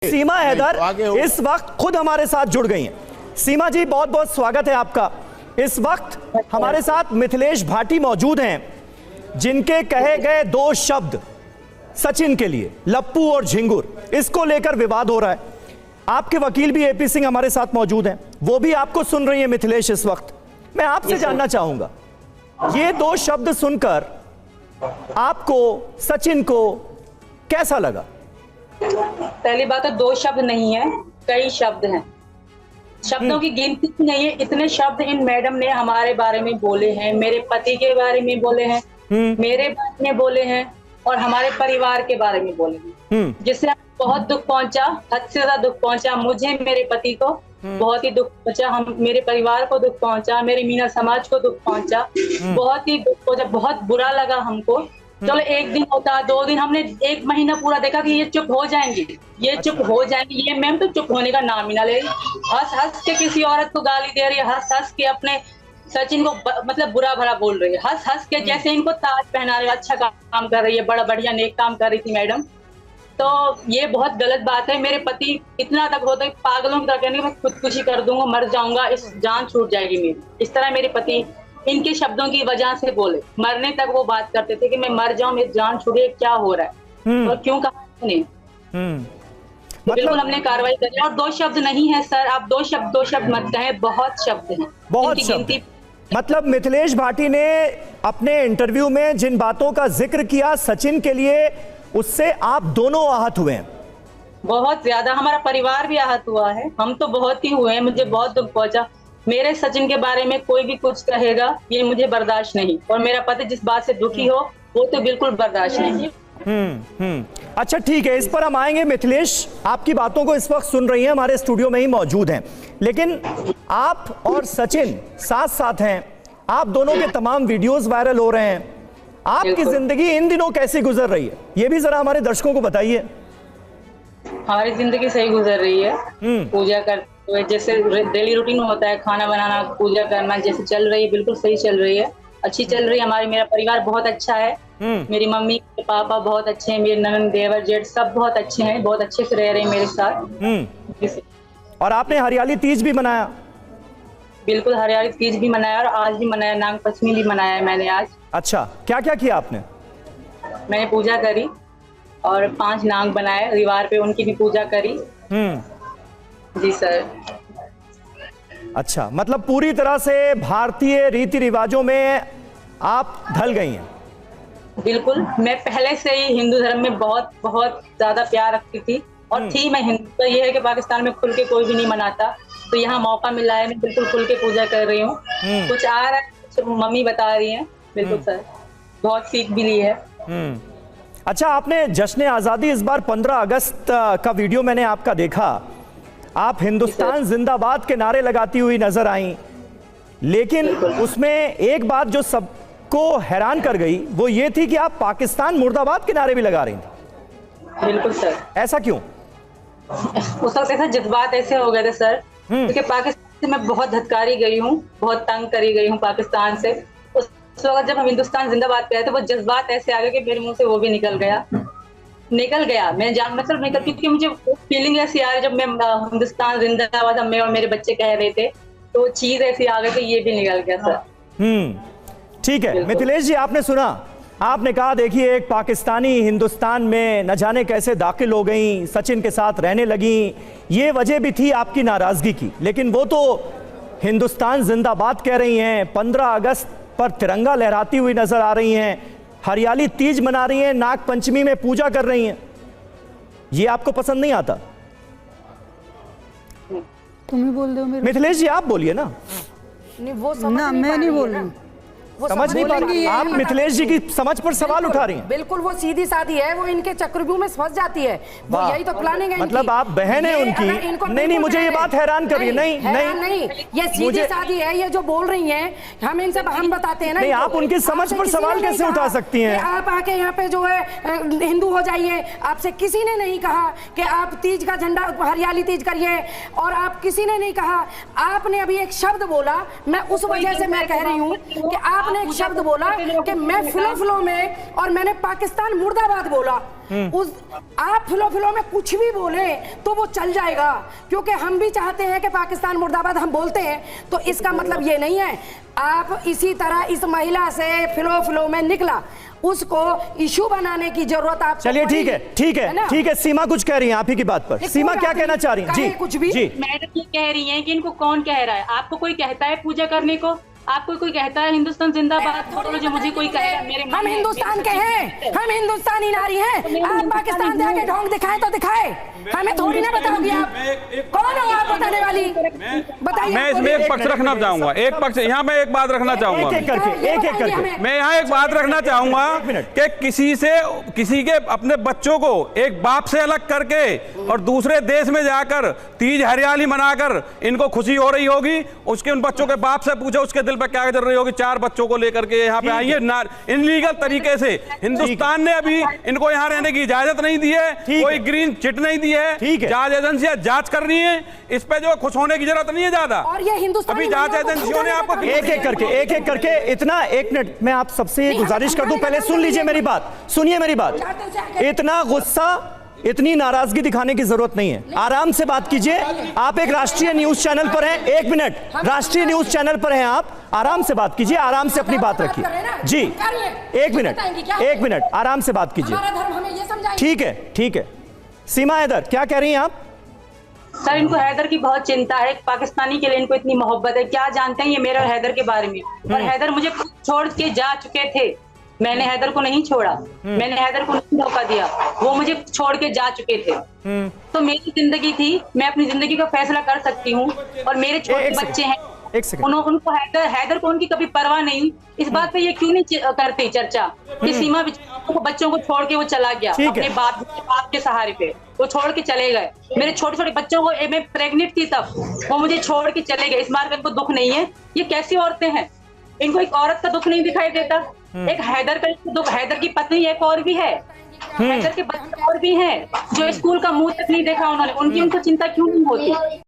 सीमा हैदर इस वक्त खुद हमारे साथ जुड़ गई हैं। सीमा जी, बहुत बहुत स्वागत है आपका। इस वक्त हमारे साथ मिथिलेश भाटी मौजूद हैं, जिनके कहे गए दो शब्द सचिन के लिए, लप्पू और झिंगुर, इसको लेकर विवाद हो रहा है। आपके वकील भी एपी सिंह हमारे साथ मौजूद हैं, वो भी आपको सुन रही है मिथिलेश इस वक्त। मैं आपसे जानना चाहूंगा, ये दो शब्द सुनकर आपको, सचिन को कैसा लगा? पहली बात तो दो शब्द नहीं है, कई शब्द हैं। शब्दों की गिनती नहीं है, इतने शब्द इन मैडम ने हमारे बारे में बोले हैं, मेरे पति के बारे में बोले हैं, मेरे बारे में बोले हैं और हमारे परिवार के बारे में बोले हैं, जिससे बहुत दुख पहुंचा, हद से ज्यादा दुख पहुंचा मुझे, मेरे पति को बहुत ही दुख पहुंचा, हम मेरे परिवार को दुख पहुंचा, मेरे मीना समाज को दुख पहुंचा, बहुत ही दुख पहुंचा, बहुत बुरा लगा हमको। चलो एक दिन होता, दो दिन, हमने एक महीना पूरा देखा कि ये चुप हो जाएंगी, ये चुप हो जाएंगी। ये मैम तो चुप होने का नाम ही ना ले रही, हंस हंस के किसी औरत को गाली दे रही है, हंस हंस के अपने सचिन को मतलब बुरा भला बोल रही है, हंस हंस के जैसे इनको ताज पहना रही है। अच्छा काम कर रही है, बड़ा बढ़िया नेक काम कर रही थी मैडम। तो ये बहुत गलत बात है। मेरे पति इतना तक होता है पागलों की तरह कहने, मैं खुदकुशी कर दूंगा, मर जाऊंगा, इस जान छूट जाएगी मेरी। इस तरह मेरे पति इनके शब्दों की वजह से बोले, मरने तक वो बात करते थे कि मैं मर जाऊं, मेरी जान छूटे, क्या हो रहा है और क्यों कहा उन्हें। बिल्कुल हमने कार्रवाई करी। और दो शब्द नहीं है सर, आप दो शब्द मत कहें, बहुत शब्द हैं, बहुत शब्द। मतलब मिथिलेश भाटी ने अपने इंटरव्यू में जिन बातों का जिक्र किया सचिन के लिए, उससे आप दोनों आहत हुए हैं। बहुत ज्यादा, हमारा परिवार भी आहत हुआ है, हम तो बहुत ही हुए हैं, मुझे बहुत दुख पहुंचा। मेरे सचिन के बारे में कोई भी कुछ कहेगा ये मुझे बर्दाश्त नहीं, और मेरा पति जिस बात से दुखी हो वो तो बिल्कुल बर्दाश्त नहीं। अच्छा ठीक है, इस पर हम आएंगे। मिथिलेश आपकी बातों को इस वक्त सुन रही हैं, हमारे स्टूडियो में ही मौजूद हैं, लेकिन आप और सचिन साथ साथ हैं, आप दोनों के तमाम वीडियोस वायरल हो रहे हैं। आपकी जिंदगी इन दिनों कैसी गुजर रही है, ये भी जरा हमारे दर्शकों को बताइए। हमारी जिंदगी सही गुजर रही है, पूजा करते हुए, जैसे डेली रूटीन होता है, खाना बनाना, पूजा करना, जैसे चल रही है, बिल्कुल सही चल रही है, अच्छी चल रही है हमारी। मेरा परिवार बहुत अच्छा है, मेरी मम्मी के पापा बहुत अच्छे हैं, मेरे ननद देवर जेठ सब बहुत अच्छे हैं, बहुत अच्छे से रह रहे हैं मेरे साथ। और आपने हरियाली तीज भी मनाया? बिल्कुल हरियाली तीज भी मनाया और आज भी मनाया, नाग पंचमी भी मनाया है मैंने आज। अच्छा, क्या क्या किया आपने? मैंने पूजा करी और 5 नाग बनाए दीवार पे, उनकी भी पूजा करी। जी सर। अच्छा, मतलब पूरी तरह से भारतीय रीति रिवाजों में आप ढल गई हैं। बिल्कुल, मैं पहले से ही हिंदू धर्म में बहुत बहुत ज्यादा प्यार रखती थी और थी मैं हिंदू। तो ये है कि पाकिस्तान में खुल के कोई भी नहीं मनाता, तो यहाँ मौका मिला है, मैं बिल्कुल खुल के पूजा कर रही हूँ। कुछ आ रहा है, कुछ मम्मी बता रही है। बिल्कुल सर, बहुत सीख भी ली है। अच्छा, आपने जश्न आज़ादी इस बार 15 अगस्त का वीडियो मैंने आपका देखा, आप हिंदुस्तान जिंदाबाद के नारे लगाती हुई नजर आई, लेकिन उसमें एक बात जो सबको हैरान कर गई वो ये थी कि आप पाकिस्तान मुर्दाबाद के नारे भी लगा रही थी। बिल्कुल सर। ऐसा क्यों? उस वक्त ऐसा जज्बात ऐसे हो गए थे सर, क्योंकि पाकिस्तान से मैं बहुत धत्कारी गई हूँ, बहुत तंग करी गई हूँ पाकिस्तान से। उस वक्त जब हम हिंदुस्तान जिंदाबाद पे आए थे, वो जज्बात ऐसे आ गए कि मेरे मुंह से वो भी निकल गया। मैं जान मतलब निकल, क्योंकि मुझे फीलिंग ऐसी आ रही, जब मैं हिंदुस्तान जिंदाबाद मैं और मेरे बच्चे कह रहे थे, तो चीज ऐसी आ गई कि ये भी निकल गया सर। ठीक है मिथिलेश जी, आपने सुना, आपने कहा देखिए एक पाकिस्तानी हिंदुस्तान में न जाने कैसे दाखिल हो गई, सचिन के साथ रहने लगी, ये वजह भी थी आपकी नाराजगी की, लेकिन वो तो हिंदुस्तान जिंदाबाद कह रही हैं, 15 अगस्त पर तिरंगा लहराती हुई नजर आ रही हैं, हरियाली तीज मना रही हैं, नाग पंचमी में पूजा कर रही हैं, ये आपको पसंद नहीं आता? तुम ही बोल दो मेरे। मिथिलेश जी आप बोलिए ना। नहीं वो समझ नहीं, मैं नहीं बोल रही, समझ नहीं पा रही आप मिथिलेश जी की समझ पर सवाल उठा रही हैं। बिल्कुल वो सीधी सादी है, वो इनके चक्रव्यूह में फंस जाती है, वो यही तो प्लानिंग है। मतलब आप बहन है उनकी? नहीं, मुझे ये बात हैरान कर रही है। नहीं, ये सीधी सादी है, ये जो बोल रही हैं, हम इनसे हम बताते हैं ना। नहीं, आप उनकी समझ पर सवाल कैसे उठा सकती हैं? आप आके यहाँ पे जो है हिंदू हो जाइए, आपसे किसी ने नहीं कहा कि आप तीज का झंडा, हरियाली तीज करिए, और आप किसी ने नहीं कहा, आपने अभी एक शब्द बोला, मैं उस वजह से मैं कह रही हूँ कि आप आपने एक शब्द बोला कि मैं फ्लो में, और मैंने पाकिस्तान मुर्दाबाद बोला। उस आप फ्लो में कुछ भी बोले तो वो चल जाएगा, क्योंकि हम भी चाहते हैं कि पाकिस्तान मुर्दाबाद हम बोलते हैं, तो इसका मतलब ये नहीं है। आप इसी तरह इस महिला से फ्लो में निकला, उसको इशू बनाने की जरूरत आप। चलिए ठीक है, ठीक है, ठीक है। सीमा कुछ कह रही हैं आप ही की बात पर। सीमा क्या कहना चाह रही हैं? जी कुछ भी जी। मैडम ये कह रही हैं कि इनको कौन कह रहा है? आपको कोई कहता है पूजा करने को? आपको कोई कहता है हिंदुस्तान जिंदाबाद? जो मुझे कोई कहे हम हिंदुस्तान के हैं, हम हिंदुस्तानी नारी हैं। आप पाकिस्तान जाके ढोंग दिखाएं तो दिखाए, हमें थोड़ी ना बताओगी आप। कौन हो आप बताने वाली? बताइए। मैं इसमें एक पक्ष रखना चाहूंगा, एक पक्ष यहाँ मैं एक बात रखना चाहूंगा, एक करके मैं यहाँ एक बात रखना चाहूंगा कि किसी के अपने बच्चों को एक बाप से अलग करके और दूसरे देश में जाकर तीज हरियाली मनाकर इनको खुशी हो रही होगी, उसके उन बच्चों के बाप से पूछो उसके दिल पर क्या गुजर रही होगी। 4 बच्चों को लेकर के यहाँ पे आई है इनलीगल तरीके से। हिंदुस्तान ने अभी इनको यहाँ रहने की इजाजत नहीं दी है, कोई ग्रीन चिट नहीं दी है, जांच एजेंसियां जांच कर रही हैं, इस पे जो खुश होने की जरूरत नहीं है ज्यादा। और ये हिंदुस्तान अभी जांच एजेंसियों ने आपको एक एक करके इतना। 1 मिनट मैं आप सबसे गुजारिश कर दूं, पहले सुन लीजिए मेरी बात, सुनिए मेरी बात। इतना गुस्सा, इतनी नाराजगी दिखाने की जरूरत नहीं है, आराम से बात कीजिए। आप एक राष्ट्रीय न्यूज चैनल पर हैं, 1 मिनट, राष्ट्रीय न्यूज चैनल पर हैं आप, आराम से बात कीजिए, आराम से अपनी बात रखिए। जी 1 मिनट, 1 मिनट, आराम से बात कीजिए। ठीक है, ठीक है। सीमा हैदर क्या कह रही हैं आप? सर इनको हैदर की बहुत चिंता है, पाकिस्तानी के लिए इनको इतनी मोहब्बत है। क्या जानते हैं ये मेरे और हैदर के बारे में? और हैदर मुझे छोड़ के जा चुके थे, मैंने हैदर को नहीं छोड़ा, मैंने हैदर को नहीं धोखा दिया, वो मुझे छोड़ के जा चुके थे। तो मेरी जिंदगी थी, मैं अपनी जिंदगी का फैसला कर सकती हूँ, और मेरे छोटे बच्चे हैं, उनको हैदर को उनकी कभी परवाह नहीं। इस बात पे ये क्यों नहीं करती चर्चा कि सीमा बच्चों को छोड़ के वो चला गया अपने बाप के सहारे पे, वो छोड़ के चले गए। मेरे छोटे छोटे बच्चों को, मैं प्रेग्नेंट थी तब, वो मुझे छोड़ के चले गए। इस बार इनको दुख नहीं है। ये कैसी औरतें हैं? इनको एक औरत का दुख नहीं दिखाई देता? एक हैदर का दुख, हैदर की पत्नी एक और भी है, हैदर के बच्चे और भी हैं जो स्कूल का मुंह तक नहीं देखा उन्होंने, उनकी उनको चिंता क्यों नहीं होती?